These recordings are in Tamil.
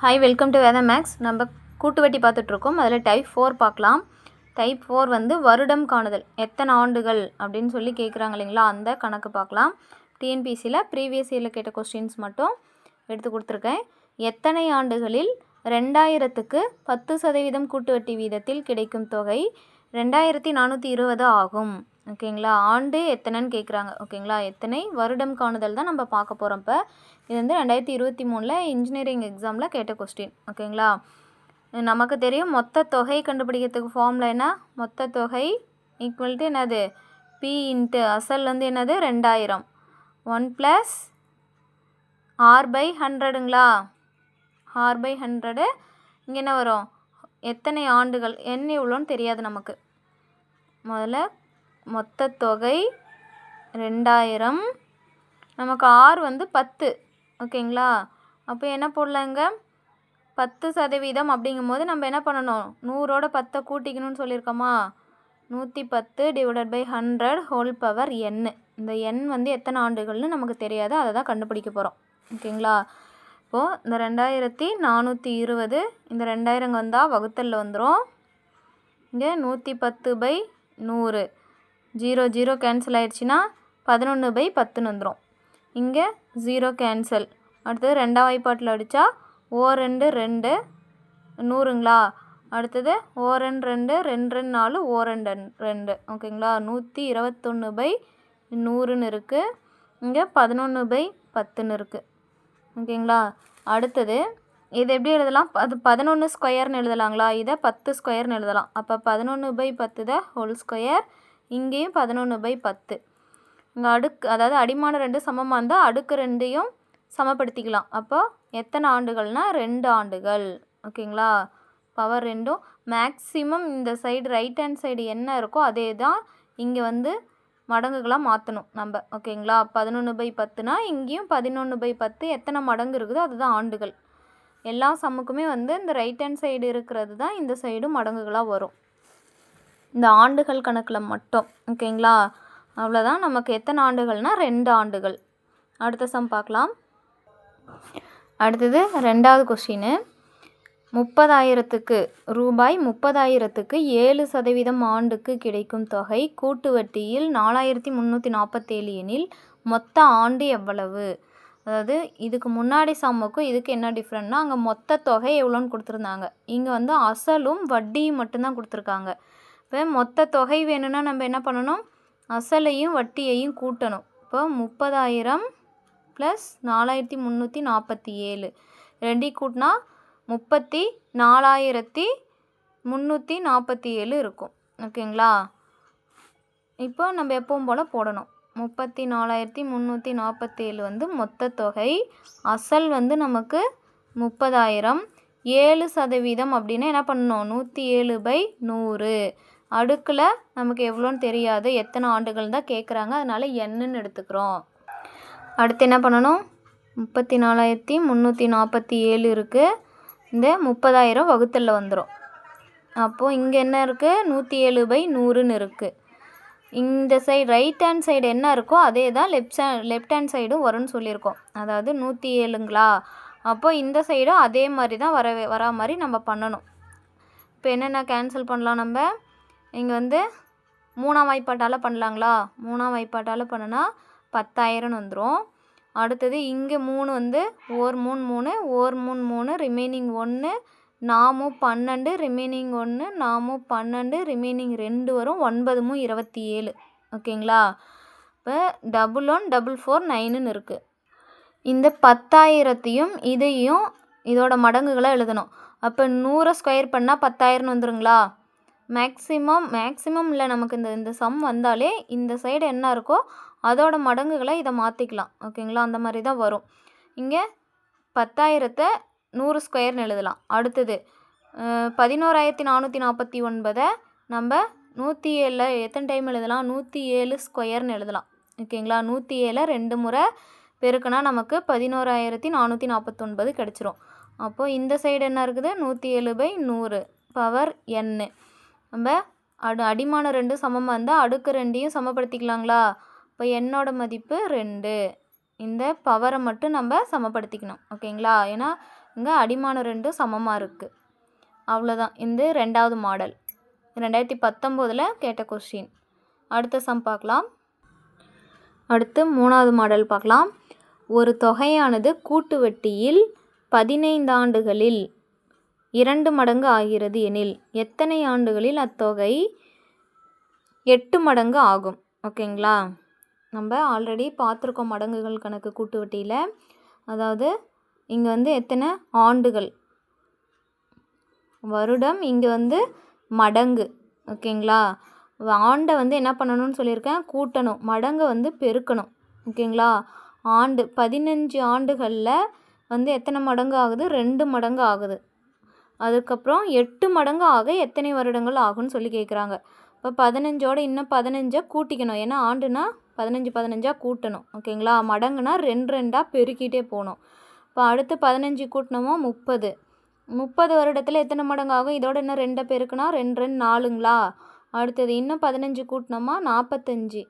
ஹாய், வெல்கம் டு வேத மேக்ஸ். நம்ம கூட்டு வட்டி பார்த்துட்ருக்கோம். அதில் டைப் 4 பார்க்கலாம். டைப் 4 வந்து வருடம் காணுதல், எத்தனை ஆண்டுகள் அப்படின்னு சொல்லி கேட்குறாங்க இல்லைங்களா, அந்த கணக்கு பார்க்கலாம். டிஎன்பிசியில் ப்ரீவியஸ் இயரில் கேட்ட கொஸ்டின்ஸ் மட்டும் எடுத்து கொடுத்துருக்கேன். எத்தனை ஆண்டுகளில் 2000க்கு 10% கூட்டு வட்டி வீதத்தில் கிடைக்கும் தொகை 2420 ஆகும்? ஓகேங்களா, ஆண்டு எத்தனைன்னு கேட்குறாங்க. ஓகேங்களா, எத்தனை வருடம் காணுதல் தான் நம்ம பார்க்க போகிறோம். இப்போ இது வந்து 2023 இன்ஜினியரிங் எக்ஸாமில் கேட்ட கொஸ்டின். ஓகேங்களா, நமக்கு தெரியும் மொத்த தொகை கண்டுபிடிக்கிறதுக்கு ஃபார்முலா என்ன? மொத்த தொகை ஈக்குவல் டு என்னது? பி இன்ட்டு அசல் வந்து என்னது? 2000 1 + R/100ங்களா, R/100. இங்கே என்ன வரும்? எத்தனை ஆண்டுகள், என்ன எவ்வளோன்னு தெரியாது நமக்கு. முதல்ல மொத்த தொகை 2000, நமக்கு R வந்து 10. ஓகேங்களா, அப்போ என்ன போடலாங்க? 10% அப்படிங்கும் போது நம்ம என்ன பண்ணணும்? 100ஓட 10 கூட்டிக்கணும்னு சொல்லியிருக்கோமா? 110 / 100 ஹோல் பவர் n. இந்த n வந்து எத்தனை ஆண்டுகள்னு நமக்கு தெரியாது, அதை தான் கண்டுபிடிக்க போகிறோம். ஓகேங்களா, இப்போது இந்த 2420 இந்த 2000 வந்தால் வகுத்தலில் வந்துடும். இங்கே 110/100 0 0 கேன்சல் ஆகிடுச்சின்னா 11/10 வந்துடும். இங்கே 0 கேன்சல். அடுத்தது 2ஆம் வாய்ப்பாட்டில் அடித்தா O2 2 100ங்களா. அடுத்தது O2 2 2 4 O2 2. ஓகேங்களா, 121/100ன்னு இருக்குது. இங்கே 11/10ன்னு இருக்குது. ஓகேங்களா, அடுத்தது இது எப்படி எழுதலாம்? 11 ஸ்கொயர்னு எழுதலாங்களா, இதை 10 ஸ்கொயர்னு எழுதலாம். அப்போ 11/10 தான் ஹோல் ஸ்கொயர். இங்கேயும் 11/10. இங்கே அடுக்கு, அதாவது அடிமான 2 சமமாக இருந்தால் அடுக்கு 2ஐயும் சமப்படுத்திக்கலாம். அப்போ எத்தனை ஆண்டுகள்னால் 2 ஆண்டுகள். ஓகேங்களா, பவர் 2ம் மேக்ஸிமம் இந்த சைடு ரைட் ஹேண்ட் சைடு என்ன இருக்கோ அதே தான் இங்கே வந்து மடங்குகளாக மாற்றணும் நம்ம. ஓகேங்களா, 11/10னா இங்கேயும் 11/10 எத்தனை மடங்கு இருக்குதோ அதுதான் ஆண்டுகள். எல்லா சம்முக்குமே வந்து இந்த ரைட் ஹேண்ட் சைடு இருக்கிறது தான் இந்த சைடு மடங்குகளாக வரும், இந்த ஆண்டுகள் கணக்கில் மட்டும். ஓகேங்களா, அவ்வளோதான். நமக்கு எத்தனை ஆண்டுகள்னால் 2 ஆண்டுகள். அடுத்த சம் பார்க்கலாம். அடுத்தது 2வது கொஸ்டின். 30,000க்கு ரூபாய் 30,000க்கு 7% ஆண்டுக்கு கிடைக்கும் தொகை கூட்டு வட்டியில் 4347 எனில் மொத்த ஆண்டு எவ்வளவு? அதாவது இதுக்கு முன்னாடி சம்முக்கும் இதுக்கு என்ன டிஃப்ரெண்ட்னா, அங்கே மொத்த தொகை எவ்வளோன்னு கொடுத்துருந்தாங்க, இங்கே வந்து அசலும் வட்டியும் மட்டும்தான் கொடுத்துருக்காங்க. இப்போ மொத்த தொகை வேணும்னா நம்ம என்ன பண்ணணும்? அசலையும் வட்டியையும் கூட்டணும். இப்போ 30,000 + 4347 ரெண்டையும் கூட்டினா 34,347 இருக்கும். ஓகேங்களா, இப்போ நம்ம எப்பவும் போல் போடணும். 34,347 வந்து மொத்த தொகை. அசல் வந்து நமக்கு 30,000. 7% அப்படின்னா என்ன பண்ணணும்? 107/100. அடுக்கில் நமக்கு எவ்வளோன்னு தெரியாது, எத்தனை ஆண்டுகள் தான் கேட்குறாங்க, அதனால் என்னன்னு எடுத்துக்கிறோம். அடுத்து என்ன பண்ணணும்? 34,347 இருக்குது. இந்த 30,000 வகுத்தலில் வந்துடும். அப்போது இங்கே என்ன இருக்குது? 107/100ன்னு இருக்குது. இந்த சைடு ரைட் ஹேண்ட் சைடு என்ன இருக்கோ அதே தான் லெஃப்ட் ஹேண்ட் சைடும் வரும்னு சொல்லியிருக்கோம். அதாவது 107ங்களா, அப்போது இந்த சைடும் அதே மாதிரி தான் வரா மாதிரி நம்ம பண்ணணும். இப்போ என்னென்ன கேன்சல் பண்ணலாம் நம்ம? இங்கே வந்து 3ஆம் வாய்ப்பாட்டால் பண்ணலாங்களா. 3ஆம் வாய்ப்பாட்டால் பண்ணுனா 10,000 வந்துடும். அடுத்தது இங்கே 3 வந்து 1 3 3 1 3 3 ரிமைனிங் 1 நாமும் 12 ரிமைனிங் 1 நாமும் 12 ரிமைனிங் 2 வரும். 9 27. ஓகேங்களா, இப்போ 11 4 9ன்னு இருக்குது. இந்த 10,000த்தையும் இதையும் இதோட மடங்குகளை எழுதணும். அப்போ 100 ஸ்கொயர் பண்ணால் 10,000 வந்துருங்களா. மேக்ஸிமம் இல்லை, நமக்கு இந்த சம் வந்தாலே இந்த சைடு என்ன இருக்கோ அதோட மடங்குகளை இதை மாற்றிக்கலாம். ஓகேங்களா, அந்த மாதிரி தான் வரும். இங்கே 10,000த்தை 100 ஸ்கொயர்னு எழுதலாம். அடுத்தது 11,449 நம்ம 107 எத்தனை டைம் எழுதலாம்? 107 ஸ்கொயர்னு எழுதலாம். ஓகேங்களா, 107 2 முறை பெருக்குனா நமக்கு 11,449 கிடச்சிரும். அப்போது இந்த சைடு என்ன இருக்குது? 107/100 பவர் n. நம்ம அடிமான 2 சமமாக இருந்தால் அடுக்கு 2ஐயும் சமப்படுத்திக்கலாங்களா. இப்போ என்னோட மதிப்பு 2. இந்த பவரை மட்டும் நம்ம சமப்படுத்திக்கணும். ஓகேங்களா, ஏன்னா இங்கே அடிமானம் ரெண்டும் சமமாக இருக்குது. அவ்வளோதான். இந்த 2வது மாடல் 2019 கேட்ட கொஸ்டின். அடுத்த சம் பார்க்கலாம். அடுத்து 3வது மாடல் பார்க்கலாம். ஒரு தொகையானது கூட்டு வட்டியில் 15 ஆண்டுகளில் 2 மடங்கு ஆகிறது எனில் எத்தனை ஆண்டுகளில் அத்தொகை 8 மடங்கு ஆகும்? ஓகேங்களா, நம்ம ஆல்ரெடி பார்த்துருக்கோம் மடங்குகள் கணக்கு கூட்டு வட்டியில். அதாவது இங்கே எத்தனை ஆண்டுகள், வருடம், இங்கே மடங்கு. ஓகேங்களா, ஆண்டை என்ன பண்ணணும்னு சொல்லியிருக்கேன், கூட்டணும். மடங்கை பெருக்கணும். ஓகேங்களா, ஆண்டு 15 ஆண்டுகளில் எத்தனை மடங்கு ஆகுது, 2 மடங்கு ஆகுது. அதுக்கப்புறம் 8 மடங்கு ஆக எத்தனை வருடங்கள் ஆகும்னு சொல்லி கேட்குறாங்க. இப்போ 15ஓட இன்னும் 15 கூட்டிக்கணும். ஏன்னா ஆண்டுனா 15 கூட்டணும். ஓகேங்களா, மடங்குனா 2 பெருக்கிட்டே போகணும். இப்போ அடுத்து 15 கூட்டினோமோ 30 வருடத்தில் எத்தனை மடங்கு ஆகும்? இதோட இன்னும் 2 பெருக்குனா 2 4ங்களா. அடுத்தது இன்னும் 15 கூட்டினோமா 45.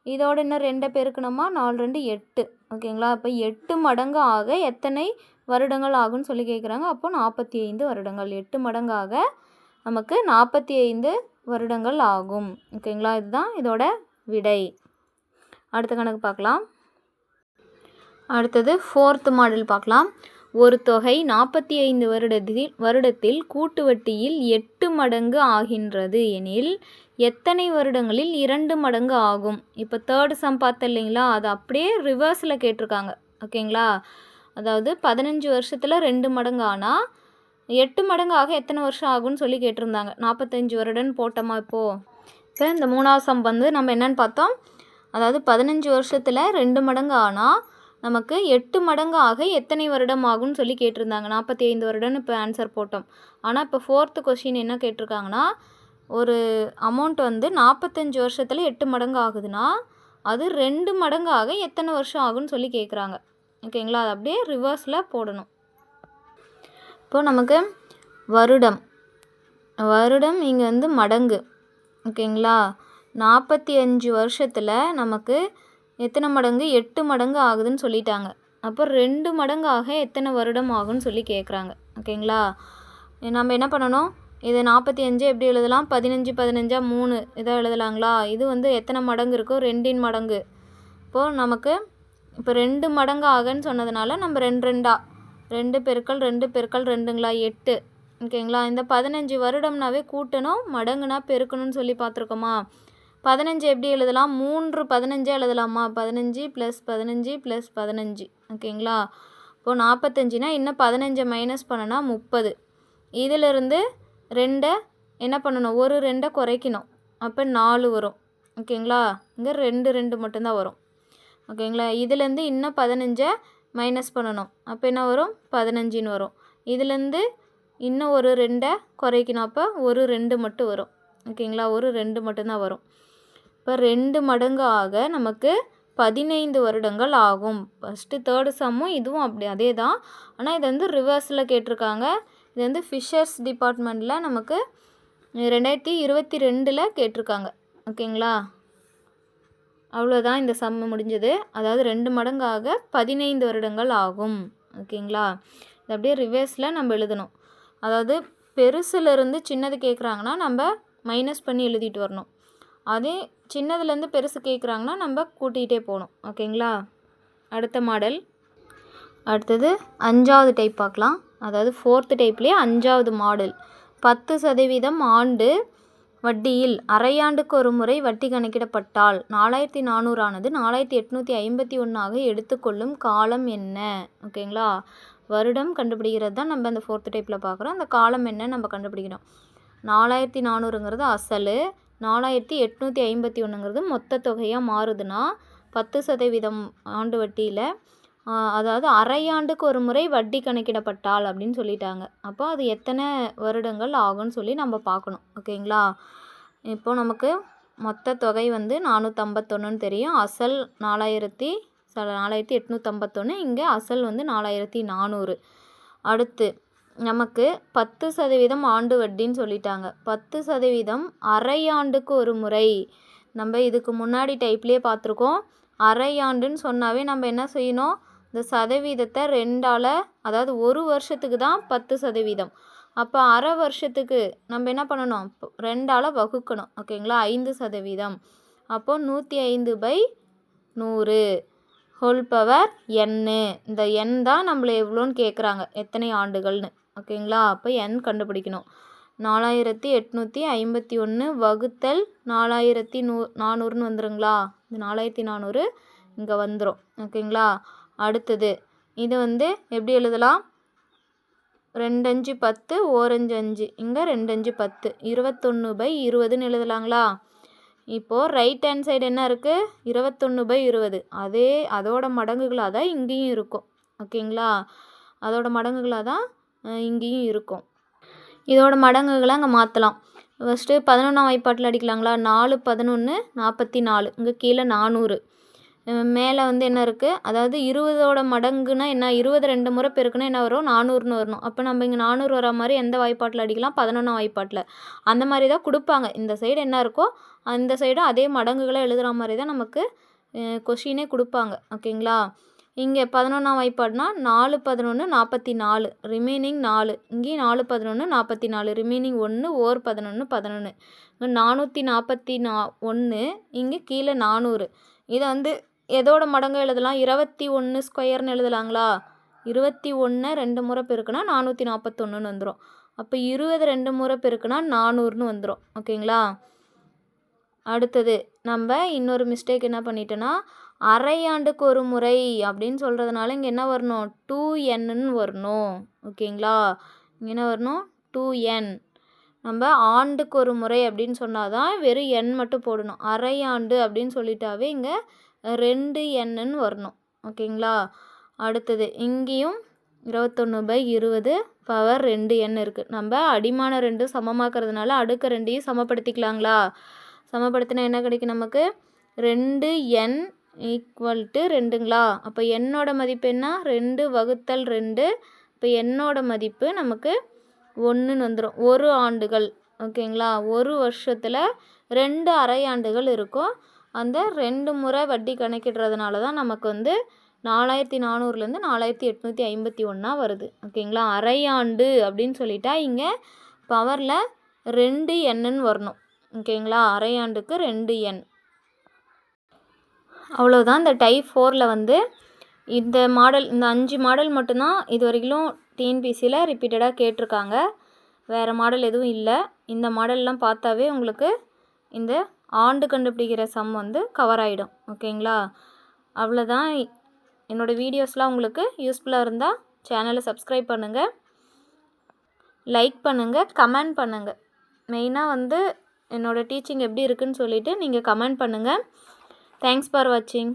இதோட இன்னும் 2 பெருக்கணுமா 4 2 8. ஓகேங்களா, இப்போ 8 மடங்கு ஆக எத்தனை வருடங்கள் ஆகும்னு சொல்லி கேட்குறாங்க. அப்போ 45 வருடங்கள். 8 மடங்காக நமக்கு 45 வருடங்கள் ஆகும். ஓகேங்களா, இதுதான் இதோட விடை. அடுத்த கணக்கு பார்க்கலாம். அடுத்தது 4th மாடல் பார்க்கலாம். ஒரு தொகை 45 வருடத்தில் கூட்டு வட்டியில் 8 மடங்கு ஆகின்றது எனில் எத்தனை வருடங்களில் 2 மடங்கு ஆகும்? இப்போ 3rd சம் பார்த்த இல்லைங்களா, அது அப்படியே ரிவர்ஸில் கேட்டிருக்காங்க. ஓகேங்களா, அதாவது 15 வருஷத்தில் 2 மடங்கு ஆனால் 8 மடங்கு ஆக எத்தனை வருஷம் ஆகும்னு சொல்லி கேட்டிருந்தாங்க. 45 வருடம்னு போட்டோமா. இப்போ இந்த 3வது சம் நம்ம என்னென்னு பார்த்தோம். அதாவது 15 வருஷத்தில் 2 மடங்கு ஆனால் நமக்கு 8 மடங்கு ஆக எத்தனை வருடம் ஆகும்னு சொல்லி கேட்டிருந்தாங்க. 45 வருடம்னு இப்போ ஆன்சர் போட்டோம். ஆனால் இப்போ 4th கொஸ்டின் என்ன கேட்டிருக்காங்கன்னா, ஒரு அமௌண்ட் 45 வருஷத்தில் 8 மடங்கு ஆகுதுன்னா அது 2 மடங்கு ஆக எத்தனை வருஷம் ஆகும்னு சொல்லி கேட்குறாங்க. ஓகேங்களா, அது அப்படியே ரிவர்ஸில் போடணும். இப்போது நமக்கு வருடம் இங்கே மடங்கு. ஓகேங்களா, 45 வருஷத்தில் நமக்கு எத்தனை மடங்கு, 8 மடங்கு ஆகுதுன்னு சொல்லிட்டாங்க. அப்போ 2 மடங்கு ஆக எத்தனை வருடம் ஆகும்னு சொல்லி கேட்குறாங்க. ஓகேங்களா, நம்ம என்ன பண்ணணும், இது 45 எப்படி எழுதலாம், 15 15 3 இதை எழுதலாங்களா. இது எத்தனை மடங்கு இருக்கோ 2 மடங்கு. இப்போது நமக்கு இப்போ 2 மடங்கு ஆகன்னு சொன்னதுனால நம்ம 2 பெருக்கல் 2ங்களா 8. ஓகேங்களா, இந்த 15 வருடம்னாவே கூட்டணும், மடங்குனா பெருக்கணும்னு சொல்லி பார்த்துருக்கோமா. 15 எப்படி எழுதலாம், 3 15 எழுதலாமா. 15 + 15 + 15. ஓகேங்களா, இப்போது 45னா இன்னும் 15 மைனஸ் பண்ணனா 30. இதிலிருந்து 2 என்ன பண்ணணும், ஒரு 2 குறைக்கணும். அப்போ 4 வரும். ஓகேங்களா, இங்கே 2 மட்டும்தான் வரும். ஓகேங்களா, இதுலேருந்து இன்னும் 15 மைனஸ் பண்ணணும். அப்போ என்ன வரும், 15ன்னு வரும். இதுலேருந்து இன்னும் ஒரு 2 குறைக்கணும். அப்போ ஒரு 2 மட்டும் வரும். ஓகேங்களா, ஒரு 2 மட்டும்தான் வரும். இப்போ 2 மடங்கு ஆக நமக்கு 15 வருடங்கள் ஆகும். ஃபஸ்ட்டு 3rd சம்மும் இதுவும் அப்படி அதே தான். ஆனால் இது ரிவர்ஸில் கேட்டிருக்காங்க. இது ஃபிஷர்ஸ் டிபார்ட்மெண்ட்டில் நமக்கு 2022 கேட்டிருக்காங்க. ஓகேங்களா, அவ்வளோதான் இந்த சம் முடிஞ்சது. அதாவது 2 மடங்காக 15 வருடங்கள் ஆகும். ஓகேங்களா, இது அப்படியே ரிவர்ஸில் நம்ம எழுதணும். அதாவது பெருசுலேருந்து சின்னது கேட்குறாங்கன்னா நம்ம மைனஸ் பண்ணி எழுதிட்டு வரணும். அதே சின்னதுலேருந்து பெருசு கேட்குறாங்கன்னா நம்ம கூட்டிகிட்டே போகணும். ஓகேங்களா, அடுத்த மாடல். அடுத்தது 5வது டைப் பார்க்கலாம். அதாவது 4th டைப்லேயே 5வது மாடல். 10% ஆண்டு வட்டியில் அரையாண்டுக்கு ஒரு முறை வட்டி கணக்கிடப்பட்டால் 4400 ஆனது 4851 எடுத்துக்கொள்ளும் காலம் என்ன? ஓகேங்களா, வருடம் கண்டுபிடிக்கிறது தான் நம்ம அந்த 4th டைப்பில் பார்க்குறோம். அந்த காலம் என்ன நம்ம கண்டுபிடிக்கணும். 4400ங்கிறது அசல், 4851ங்கிறது மொத்த தொகையாக மாறுதுன்னா 10% ஆண்டு வட்டியில் அதாவது அரையாண்டுக்கு ஒரு முறை வட்டி கணக்கிடப்பட்டால் அப்படின்னு சொல்லிட்டாங்க. அப்போ அது எத்தனை வருடங்கள் ஆகும்னு சொல்லி நம்ம பார்க்கணும். ஓகேங்களா, இப்போ நமக்கு மொத்த தொகை 451ன்னு தெரியும். அசல் 4851, இங்கே அசல் 4400. அடுத்து நமக்கு 10% ஆண்டு வட்டின்னு சொல்லிட்டாங்க. 10% அரையாண்டுக்கு ஒரு முறை. நம்ம இதுக்கு முன்னாடி டைப்லேயே பார்த்துருக்கோம். அரையாண்டுன்னு சொன்னாவே நம்ம என்ன செய்யணும், இந்த சதவீதத்தை 2ஆல், அதாவது ஒரு வருஷத்துக்கு தான் 10%. அப்போ அரை வருஷத்துக்கு நம்ம என்ன பண்ணணும், 2ஆல் வகுக்கணும். ஓகேங்களா, 5%. அப்போது 105/100 ஹோல் பவர் n. இந்த n தான் நம்மளை எவ்வளோன்னு கேட்குறாங்க, எத்தனை ஆண்டுகள்னு. ஓகேங்களா, அப்போ n கண்டுபிடிக்கணும். 4851 வகுத்தல் 4400ன்னு வந்துருங்களா, இந்த 4400 இங்கே வந்துடும். ஓகேங்களா, அடுத்தது இது எப்படி எழுதலாம், 2 5 10, 1 5 5, இங்கே 2 5 10, 21/20ன்னு எழுதலாங்களா. இப்போது ரைட் ஹேண்ட் சைடு என்ன இருக்குது, 21/20. அதோட மடங்குகளாக தான் இங்கேயும் இருக்கும். ஓகேங்களா, அதோட மடங்குகளாக தான் இங்கேயும் இருக்கும். இதோட மடங்குகளை அங்கே மாற்றலாம். ஃபஸ்ட்டு 11ஆம் வாய்ப்பாட்டில் அடிக்கலாங்களா. 4 11 44, இங்கே கீழே 400, மேலே என்ன இருக்குது, அதாவது 20ஓட மடங்குனா என்ன, 20 2 முறை பெருக்குன்னா என்ன வரும், 400ன்னு வரணும். அப்போ நம்ம இங்கே 400 வர மாதிரி எந்த வாய்ப்பாட்டில் அடிக்கலாம், 11ஆம் வாய்ப்பாட்டில். அந்த மாதிரி தான் கொடுப்பாங்க. இந்த சைடு என்ன இருக்கோ அந்த சைடும் அதே மடங்குகளை எழுதுகிற மாதிரி தான் நமக்கு கொஷினே கொடுப்பாங்க. ஓகேங்களா, இங்கே 11ஆம் வாய்ப்பாடுனா 4 11 44, ரிமைனிங் 4, இங்கேயும் 4 11 44, ரிமைனிங் 1, ஓர் 11 11, இங்கே 441, இங்கே கீழே 400. இதை எதோட மடங்கு எழுதலாம், 21 ஸ்கொயர்னு எழுதலாங்களா. 21 2 முறை பெருக்குனா 441ன்னு வந்துடும். அப்போ 20 2 முறை பெருக்குனா 400ன்னு வந்துடும். ஓகேங்களா, அடுத்தது நம்ம இன்னொரு மிஸ்டேக் என்ன பண்ணிட்டோன்னா, அரையாண்டுக்கு ஒரு முறை அப்படின்னு சொல்கிறதுனால இங்கே என்ன வரணும், 2nன்னு வரணும். ஓகேங்களா, இங்கே என்ன வரணும், 2n. நம்ம ஆண்டுக்கு ஒரு முறை அப்படின்னு சொன்னால் தான் வெறும் n மட்டும் போடணும். அரையாண்டு அப்படின்னு சொல்லிட்டாவே இங்கே 2nன்னு வரணும். ஓகேங்களா, அடுத்தது இங்கேயும் 21/20 பவர் 2n இருக்குது. நம்ம அடிமான 2 சமமாக்குறதுனால அடுக்க 2ஐயும் சமப்படுத்திக்கலாங்களா. சமப்படுத்தினா என்ன கிடைக்கும் நமக்கு, 2n = 2ங்களா. அப்போ என்னோட மதிப்பு என்ன, 2 வகுத்தல் 2. இப்போ என்னோட மதிப்பு நமக்கு 1ன்னு வந்துடும். 1 ஆண்டுகள். ஓகேங்களா, ஒரு வருஷத்தில் 2 அரையாண்டுகள் இருக்கும். அந்த 2 முறை வட்டி கணக்கிடுறதுனால தான் நமக்கு 4400லேருந்து 4851 வருது. ஓகேங்களா, அரையாண்டு அப்படின்னு சொல்லிட்டா இங்கே பவரில் 2nன்னு வரணும். ஓகேங்களா, அரையாண்டுக்கு 2n. அவ்வளோதான். இந்த டைப் 4ல் இந்த மாடல், இந்த 5 மாடல் மட்டும்தான் இது வரைக்கும் டிஎன்பிசியில் ரிப்பீட்டடாக கேட்டிருக்காங்க. வேறு மாடல் எதுவும் இல்லை. இந்த மாடல்லாம் பார்த்தாவே உங்களுக்கு இந்த ஆண்டு கண்டுபிடிக்கிற சம் கவர் ஆகிடும். ஓகேங்களா, அவ்வளோதான். என்னோடய வீடியோஸ்லாம் உங்களுக்கு யூஸ்ஃபுல்லாக இருந்தால் சேனலை சப்ஸ்கிரைப் பண்ணுங்கள், லைக் பண்ணுங்கள், கமெண்ட் பண்ணுங்கள். மெயினாக என்னோடய டீச்சிங் எப்படி இருக்குதுன்னு சொல்லிவிட்டு நீங்கள் கமெண்ட் பண்ணுங்கள். தேங்க்ஸ் ஃபார் வாட்சிங்.